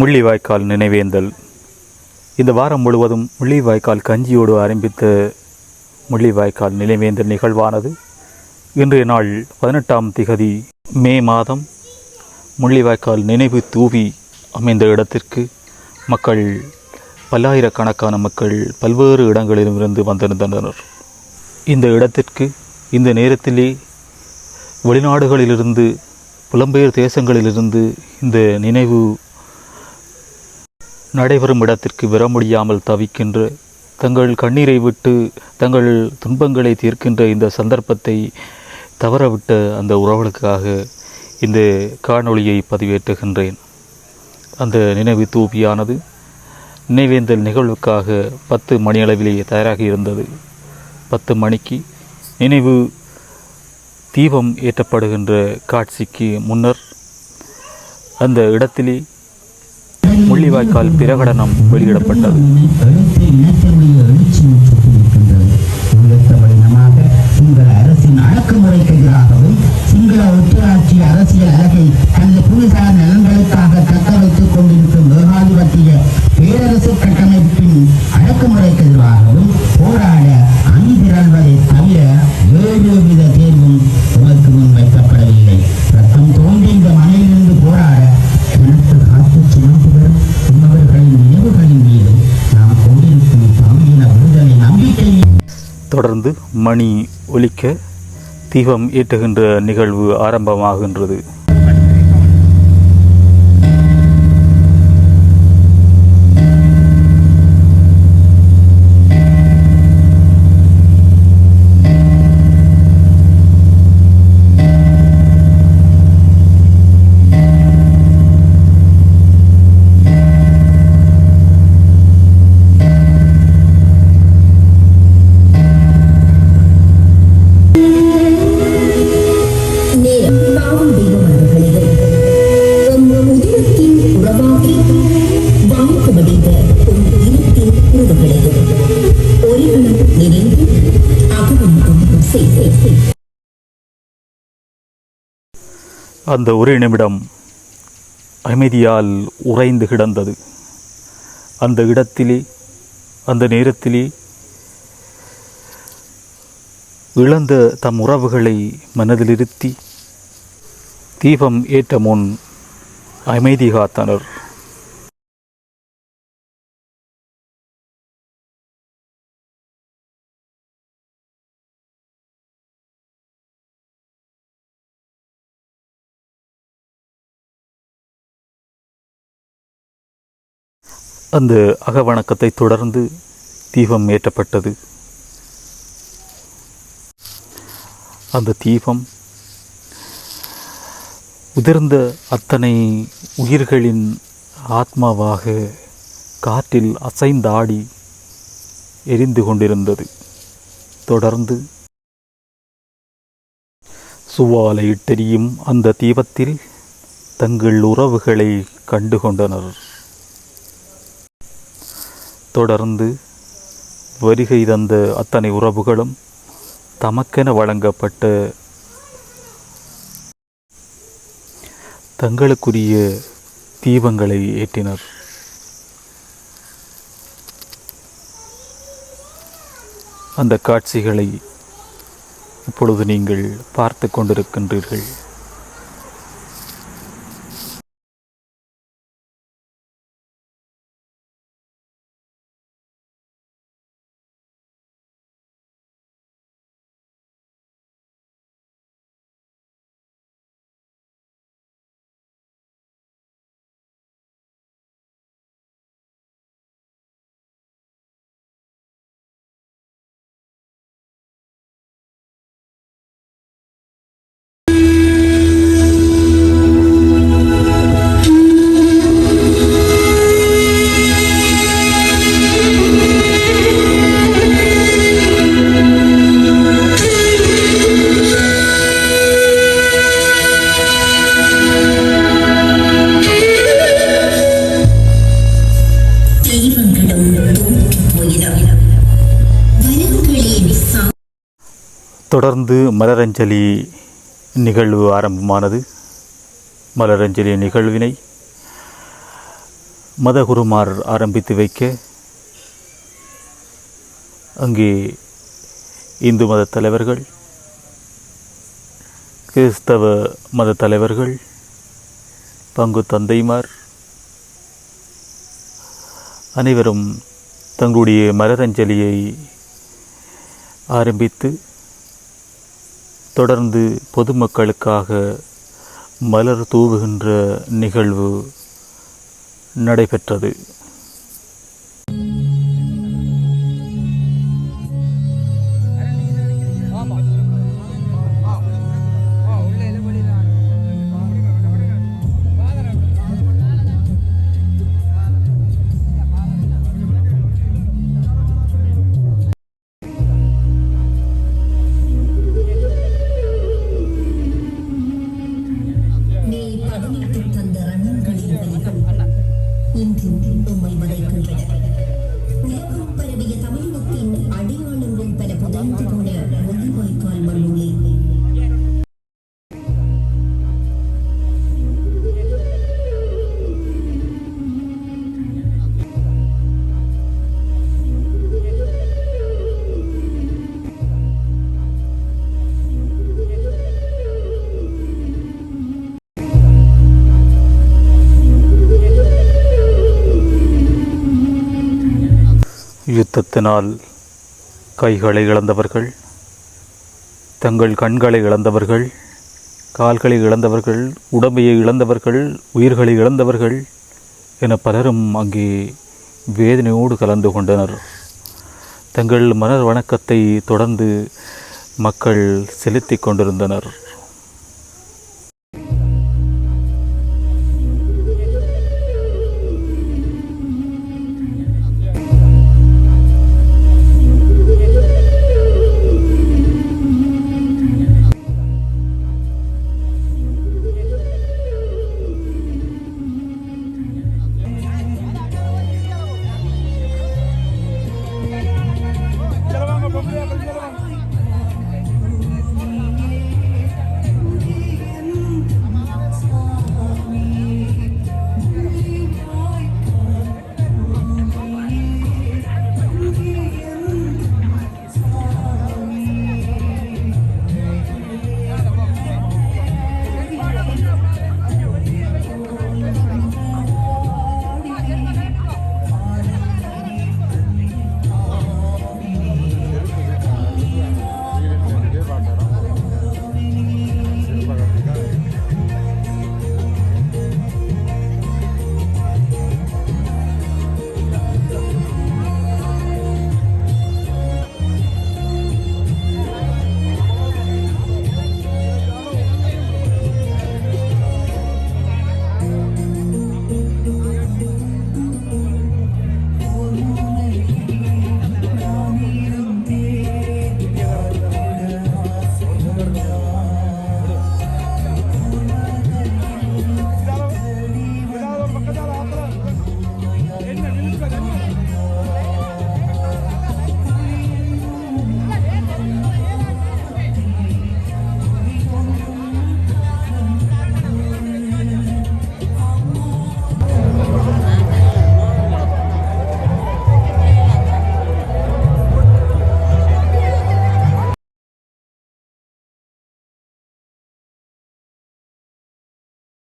முள்ளிவாய்க்கால் நினைவேந்தல். இந்த வாரம் முழுவதும் முள்ளிவாய்க்கால் கஞ்சியோடு ஆரம்பித்த முள்ளிவாய்க்கால் நினைவேந்தல் நிகழ்வானது இன்றைய நாள் 18ஆம் திகதி மே மாதம் முள்ளிவாய்க்கால் நினைவு தூவி அமைந்த இடத்திற்கு மக்கள், பல்லாயிரக்கணக்கான மக்கள் பல்வேறு இடங்களிலிருந்து வந்திருந்தனர். இந்த இடத்திற்கு இந்த நேரத்திலே வெளிநாடுகளிலிருந்து, புலம்பெயர் தேசங்களிலிருந்து இந்த நினைவு நடைபெறும் இடத்திற்கு வர முடியாமல் தவிக்கின்ற, தங்கள் கண்ணீரை விட்டு தங்கள் துன்பங்களை தீர்க்கின்ற இந்த சந்தர்ப்பத்தை தவறவிட்ட அந்த உறவுகளுக்காக இந்த காணொளியை பதிவேற்றுகின்றேன். அந்த நினைவு தூபியானது நினைவேந்தல் நிகழ்வுக்காக 10 மணியளவிலேயே தயாராகி இருந்தது. 10 மணிக்கு நினைவு தீபம் ஏற்றப்படுகின்ற காட்சிக்கு முன்னர் அந்த இடத்திலே முள்ளிவாய்க்கால் பிரகடனம் வெளியிடப்பட்டது. சிங்கள அரசின் அடக்குமுறைக்கு எதிராகவும் சிங்கள ஒற்றையாட்சி அரசியல் அழகை தனது புவிசார் நலன்களுக்காக தக்க வைத்துக் கொண்டிருக்கும் ஏகாதிபத்திய பேரரசு கட்டமைப்பின் அடக்குமுறைக்கு எதிராகவும் போராட அணிதிரள்வதை தவிர வேறுவித தேர்வும் உமக்கு முன் வைக்கப்படவில்லை. ரத்தம் தோன்றி இந்த மனையிலிருந்து போராட கிணத்து காத்து சுமந்துவரும் உமவர்களின் நினைவுகளின் மீது நாம் கொண்டிருக்கும் தமிழின விடுதலை நம்பிக்கை. தொடர்ந்து மணி ஒலிக்க தீபம் ஏற்றுகின்ற நிகழ்வு ஆரம்பமாகின்றது. அந்த ஒரு நிமிடம் அமைதியால் உறைந்து கிடந்தது. அந்த இடத்திலே, அந்த நேரத்திலே இழந்த தம் உறவுகளை மனதிலிருத்தி தீபம் ஏற்ற முன் அமைதி காத்தனர். அந்த அகவணக்கத்தை தொடர்ந்து தீபம் ஏற்றப்பட்டது. அந்த தீபம் உதிர்ந்த அத்தனை உயிர்களின் ஆத்மாவாக காற்றில் அசைந்தாடி எரிந்து கொண்டிருந்தது. தொடர்ந்து சுவாலையிட்டெரியும் அந்த தீபத்தில் தங்கள் உறவுகளை கண்டுகொண்டனர். தொடர்ந்து வருகை தந்த அத்தனை உறவுகளும் தமக்கென வழங்கப்பட்ட தங்களுக்குரிய தீபங்களை ஏற்றினர். அந்த காட்சிகளை இப்பொழுது நீங்கள் பார்த்து கொண்டிருக்கின்றீர்கள். தொடர்ந்து மலரஞ்சலி நிகழ்வு ஆரம்பமானது. மலரஞ்சலி நிகழ்வினை மதகுருமார் ஆரம்பித்து வைக்க அங்கே இந்து மத தலைவர்கள், கிறிஸ்தவ மத தலைவர்கள், பங்கு தந்தைமார் அனைவரும் தங்களுடைய மலரஞ்சலியை ஆரம்பித்து தொடர்ந்து பொதுமக்களுக்காக மலர் தூவுகின்ற நிகழ்வு நடைபெற்றது. யுத்தத்தினால் கைகளை இழந்தவர்கள், தங்கள் கண்களை இழந்தவர்கள், கால்களை இழந்தவர்கள், உடம்பையை இழந்தவர்கள், உயிர்களை இழந்தவர்கள் என பலரும் அங்கே வேதனையோடு கலந்து கொண்டனர். தங்கள் மலர் வணக்கத்தை தொடர்ந்து மக்கள் செலுத்தி கொண்டிருந்தனர்.